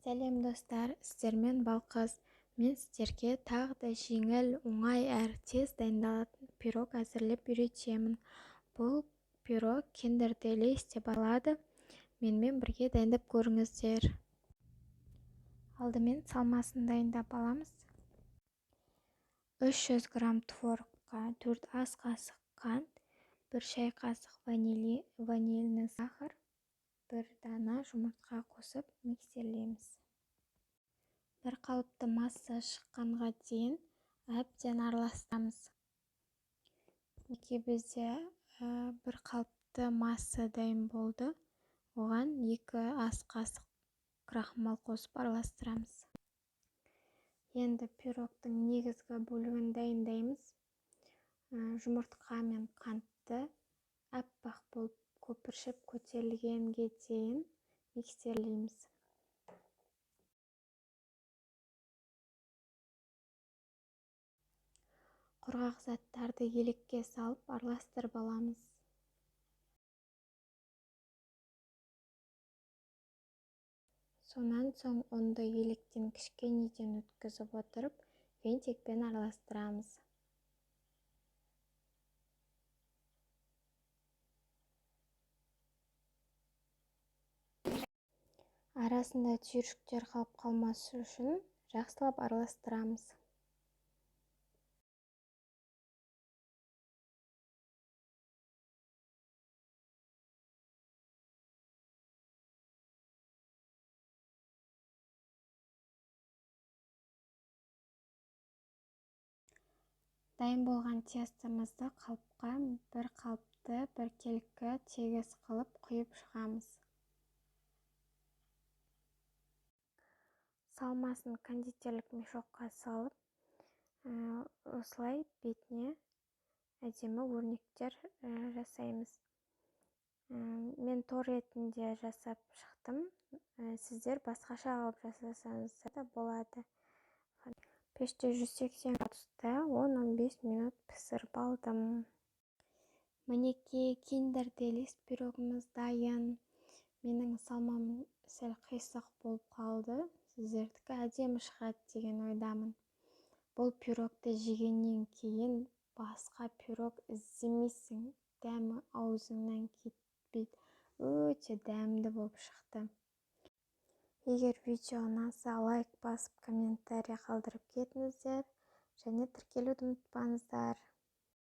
Сәлем достар, сіздермен Балқыз. Мен сіздерге тағы да жеңіл, оңай әрі тез дайындалатын пирог әзірлеп үйретемін. Бұл пирог Kinder Delice деп аталады. Менімен бірге дайындап көріңіздер. Алдымен салмасын дайындап аламыз. 300 грамм творогқа 4 ас қасық қант, 1 шай қасық ванильный сахар, 1 дана жұмыртқа қосып миксерлейміз. Бір қалыпты масса шыққанға дейін әбден араластырамыз. Бізде бір қалыпты масса дайын болды. Оған 2 ас қасық крахмал қосып араластырамыз. Енді пирогтың негізгі бөлігін дайындаймыз. Жұмыртқа мен қантты аппақ болып көпіршіп көтерілгенге дейін миксерлейміз. Құрғақ заттарды елекке салып араластырып аламыз. Сонан соң ұнды електен кішкенеден өткізіп отырып, вентикпен араластырамыз. Арасында түйіршіктер қалып қалмасы үшін жақсылап араластырамыз. Дайын болған тестамызды қалыпқа бір қалыпты біркелкі тегіс қылып құйып шығамыз. Салмасын кондитерлік мешокқа салып, осылай бетіне әдемі өрнектер жасаймыз. Мен тор ретінде жасап шықтым. Сіздер басқаша алып жасасаңыз да болады. Пеште 180 градуста 10-15 минут пісіріп алдым. Мінекей Kinder Delice пирогымыз дайын. Менің салмам сәл қисық болып қалды. Сіздердікі әдемі шығады деген ойдамын. Бұл пирогты жегеннен кейін басқа пирог іздемейсің. Дәмі аузыңнан кетпейді. Өте дәмді болып шықты. Егер видео ұнаса, лайк басып, комментарий қалдырып кетіңіздер және тіркелуді ұмытпаңыздар.